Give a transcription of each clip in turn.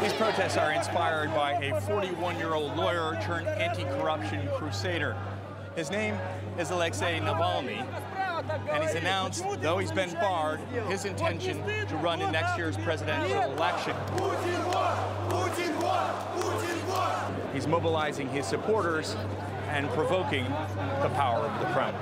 These protests are inspired by a 41-year-old lawyer turned anti-corruption crusader. His name is Alexei Navalny, and he's announced, though he's been barred, his intention to run in next year's presidential election. He's mobilizing his supporters and provoking the power of the Kremlin.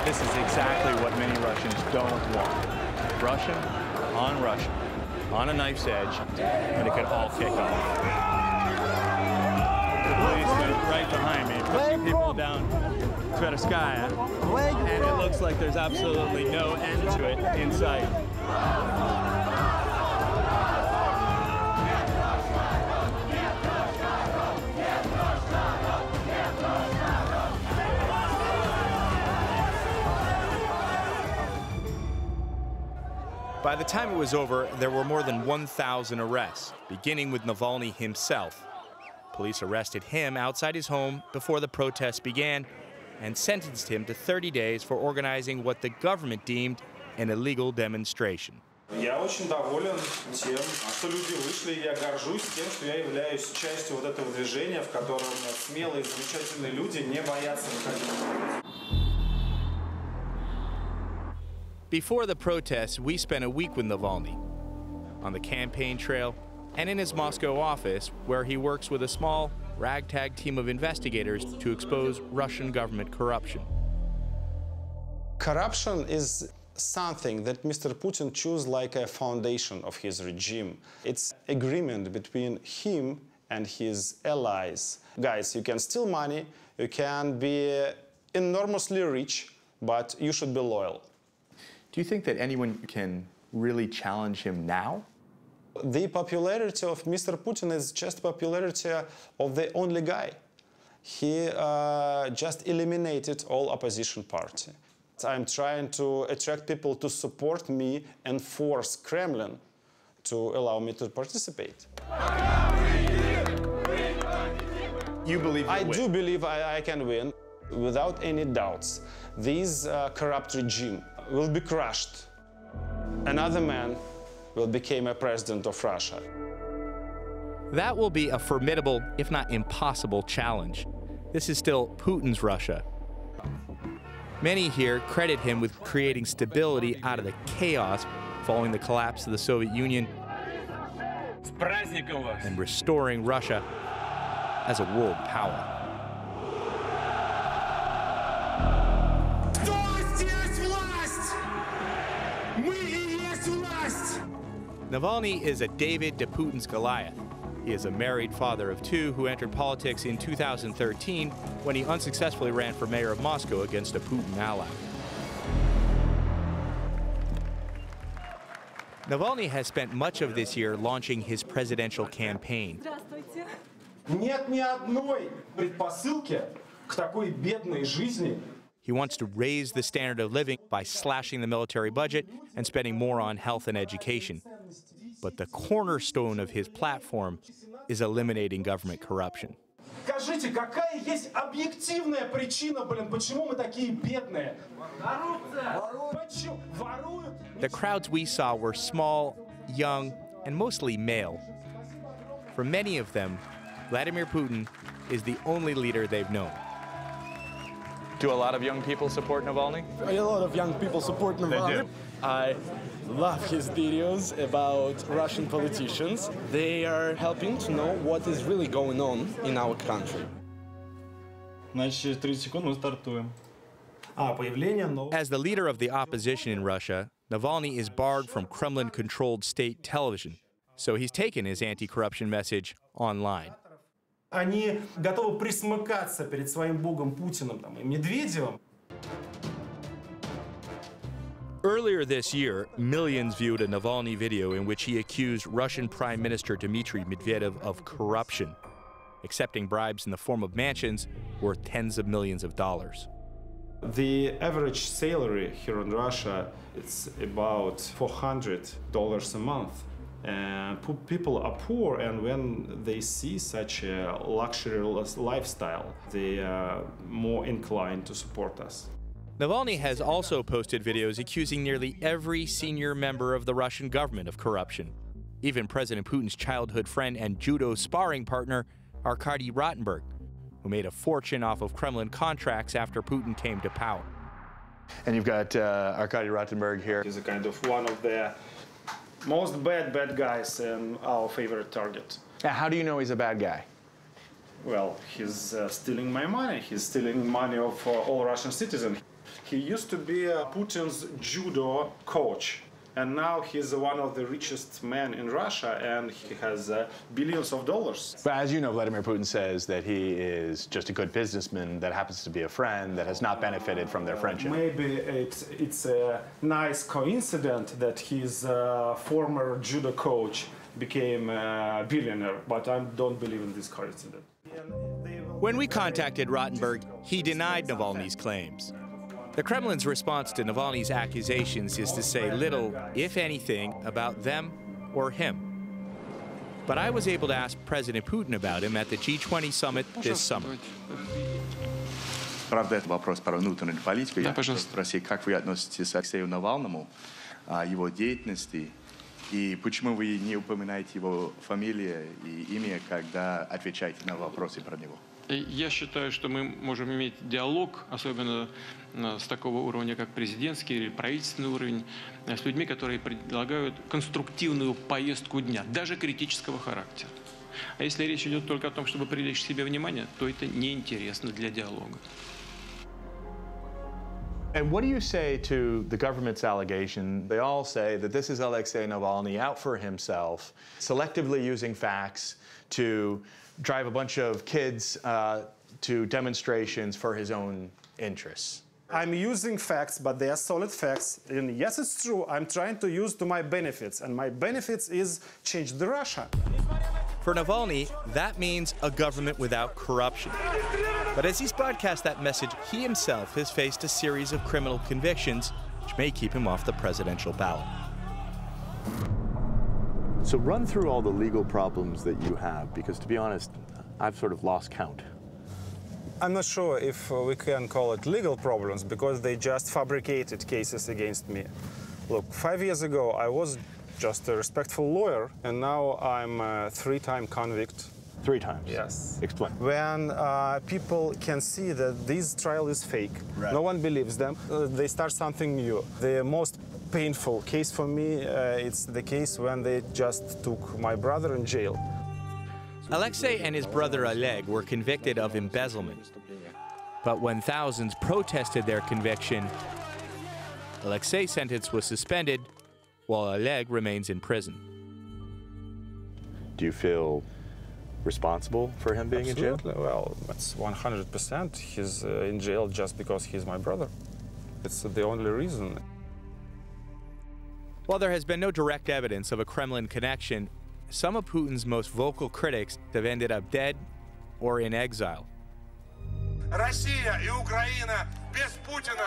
This is exactly what many Russians don't want. Russian, on a knife's edge, and it could all kick off. The policeman right behind me, pushing people down Tverskaya, and it looks like there's absolutely no end to it in sight. By the time it was over, there were more than 1,000 arrests, beginning with Navalny himself. Police arrested him outside his home before the protests began and sentenced him to 30 days for organizing what the government deemed an illegal demonstration. Я очень доволен тем, что люди вышли, и я горжусь тем, что я являюсь частью вот этого движения, в котором смелые, замечательные люди не боятся никого. Before the protests, we spent a week with Navalny on the campaign trail and in his Moscow office, where he works with a small, ragtag team of investigators to expose Russian government corruption. Corruption is something that Mr. Putin chose like a foundation of his regime. It's agreement between him and his allies. Guys, you can steal money, you can be enormously rich, but you should be loyal. Do you think that anyone can really challenge him now? The popularity of Mr. Putin is just popularity of the only guy. He just eliminated all opposition party. I'm trying to attract people to support me and force Kremlin to allow me to participate. You believe I do believe I can win, without any doubts. This corrupt regime will be crushed. Another man will become a president of Russia. That will be a formidable, if not impossible, challenge. This is still Putin's Russia. Many here credit him with creating stability out of the chaos following the collapse of the Soviet Union and restoring Russia as a world power. Navalny is a David to Putin's Goliath. He is a married father of two who entered politics in 2013 when he unsuccessfully ran for mayor of Moscow against a Putin ally. Navalny has spent much of this year launching his presidential campaign. Нет ни одной предпосылки к такой бедной жизни. He wants to raise the standard of living by slashing the military budget and spending more on health and education. But the cornerstone of his platform is eliminating government corruption. Скажите, какая есть объективная причина, почему мы такие бедные? Почему воруют? The crowds we saw were small, young, and mostly male. For many of them, Vladimir Putin is the only leader they've known. Do a lot of young people support Navalny? A lot of young people support Navalny. They do. I love his videos about Russian politicians. They are helping to know what is really going on in our country. Значит, через 30 секунд мы стартуем. As the leader of the opposition in Russia, Navalny is barred from Kremlin-controlled state television, so he's taken his anti-corruption message online. Они готовы присмыкаться перед своим богом Путиным и Медведевым. Earlier this year, millions viewed a Navalny video in which he accused Russian Prime Minister Dmitry Medvedev of corruption, accepting bribes in the form of mansions worth tens of millions of dollars. The average salary here in Russia, it's about $400 a month. And people are poor, and when they see such a luxurious lifestyle, they are more inclined to support us. Navalny has also posted videos accusing nearly every senior member of the Russian government of corruption. Even President Putin's childhood friend and judo sparring partner, Arkady Rottenberg, who made a fortune off of Kremlin contracts after Putin came to power. And you've got Arkady Rottenberg here. He's a kind of one of the most bad guys and our favorite target. Now, how do you know he's a bad guy? Well, he's stealing my money. He's stealing money of all Russian citizens. He used to be Putin's judo coach, and now he's one of the richest men in Russia, and he has billions of dollars. But as you know, Vladimir Putin says that he is just a good businessman that happens to be a friend that has not benefited from their friendship. Maybe it's a nice coincidence that his former judo coach became a billionaire, but I don't believe in this coincidence. When we contacted Rottenberg, he denied Navalny's claims. The Kremlin's response to Navalny's accusations is to say little, if anything, about them or him. But I was able to ask President Putin about him at the G20 summit this summer. Правда, это вопрос про внутреннюю политику. Я хочу спросить, как вы относитесь к Алексею Навальному, его деятельности, и почему вы не упоминаете его фамилию и имя, когда отвечаете на вопросы про него? Я считаю, что мы можем иметь диалог, особенно с такого уровня, как президентский или правительственный уровень, с людьми, которые предлагают конструктивную повестку дня, даже критического характера. А если речь идет только о том, чтобы привлечь к себе внимание, то это неинтересно для диалога. And what do you say to the government's allegation? They all say that this is Alexei Navalny out for himself, selectively using facts to drive a bunch of kids to demonstrations for his own interests. I'm using facts, but they are solid facts. And yes, it's true, I'm trying to use to my benefits. And my benefits is change the Russia. For Navalny, that means a government without corruption. But as he's broadcast that message, he himself has faced a series of criminal convictions, which may keep him off the presidential ballot. So run through all the legal problems that you have, because to be honest, I've sort of lost count. I'm not sure if we can call it legal problems, because they just fabricated cases against me. Look, 5 years ago, I was just a respectful lawyer, and now I'm a three-time convict. 3 times? Yes. Explain. When people can see that this trial is fake, right, no one believes them, they start something new. The most painful case for me, it's the case when they just took my brother in jail. Alexei and his brother Oleg were convicted of embezzlement. But when thousands protested their conviction, Alexei's sentence was suspended while Oleg remains in prison. Do you feel responsible for him being in jail? Absolutely. Well, that's 100%. He's in jail just because he's my brother. It's the only reason. While there has been no direct evidence of a Kremlin connection, some of Putin's most vocal critics have ended up dead or in exile. Россия и Украина без Путина.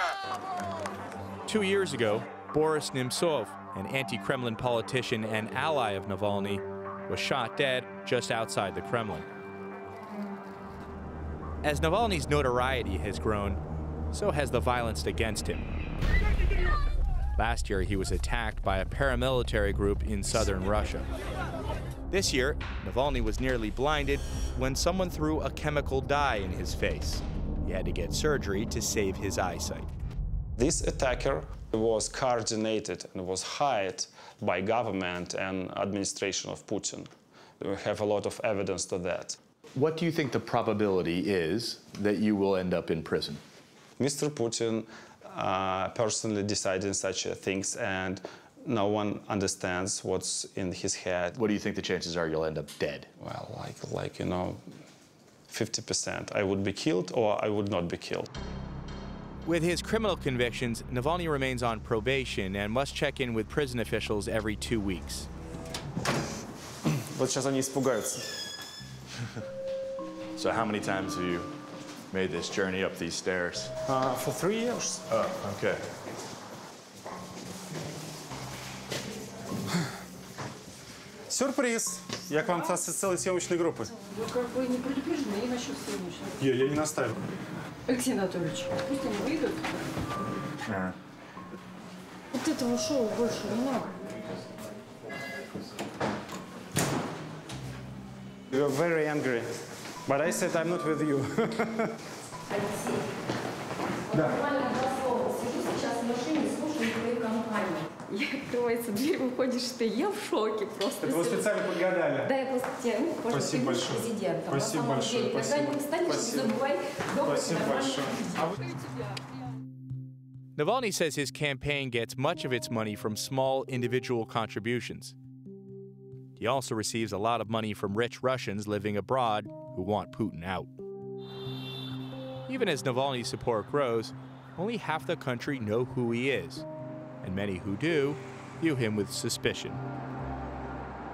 2 years ago, Boris Nemtsov, an anti-Kremlin politician and ally of Navalny, was shot dead just outside the Kremlin. As Navalny's notoriety has grown, so has the violence against him. Last year, he was attacked by a paramilitary group in southern Russia. This year, Navalny was nearly blinded when someone threw a chemical dye in his face. He had to get surgery to save his eyesight. This attacker was coordinated and was hired by government and administration of Putin. We have a lot of evidence to that. What do you think the probability is that you will end up in prison? Mr. Putin personally decided such things, and no one understands what's in his head. What do you think the chances are you'll end up dead? Well, like you know, 50%. I would be killed or I would not be killed. With his criminal convictions, Navalny remains on probation and must check in with prison officials every 2 weeks. Вот сейчас они испугаются. So how many times have you made this journey up these stairs? For 3 years. Oh, okay. Сюрприз! Я к вам с целой съемочной группы. Вы как бы не предупреждены насчет съемочной. Я не настаиваю. Алексей Анатольевич, пусть они выйдут. Вот этого шоу больше не надо. You're very angry. But I said I'm not with you. Алексей, буквально 2 слова. Сижу сейчас в машине, слушаю твою компанию. Открывается дверь, выходишь ты. Я в шоке просто. Это вы специально подгадали. Да, я просто тебя, ну, похоже, ты будешь президентом. Спасибо большое. Когда не станешь, не забывай. Спасибо большое. Navalny says his campaign gets much of its money from small individual contributions. He also receives a lot of money from rich Russians living abroad who want Putin out. Even as Navalny's support grows, only half the country know who he is, and many who do view him with suspicion.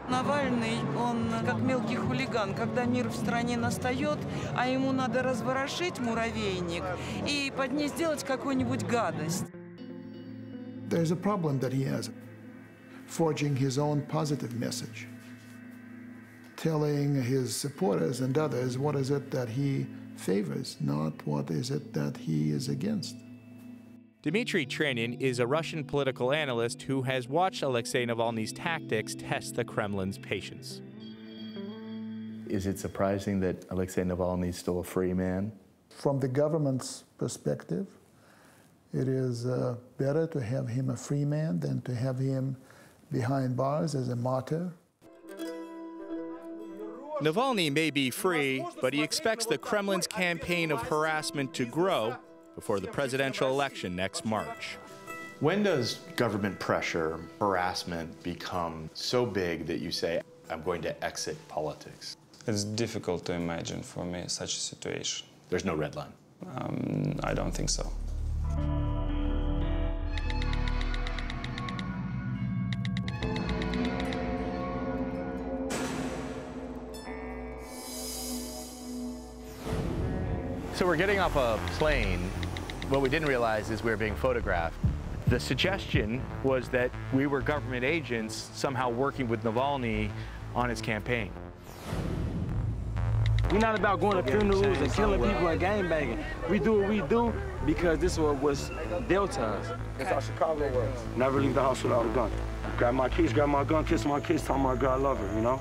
Навальный, он как мелкий хулиган, когда мир в стране настает, а ему надо разворошить муравейник и под ней сделать какую-нибудь гадость. There's a problem that he has, forging his own positive message, telling his supporters and others what is it that he favors, not what is it that he is against. Dmitry Trenin is a Russian political analyst who has watched Alexei Navalny's tactics test the Kremlin's patience. Is it surprising that Alexei Navalny is still a free man? From the government's perspective, it is better to have him a free man than to have him behind bars as a martyr. Navalny may be free, but he expects the Kremlin's campaign of harassment to grow before the presidential election next March. When does government pressure, harassment become so big that you say, I'm going to exit politics? It's difficult to imagine for me such a situation. There's no red line? I don't think so. So we're getting off a plane. What we didn't realize is we were being photographed. The suggestion was that we were government agents somehow working with Navalny on his campaign. We're not about going to funerals and killing people and gangbanging. We do what we do because this is what was dealt to us. That's how Chicago was. Never leave the house without a gun. Grab my keys, grab my gun, kiss my kids, tell my girl I love her, you know?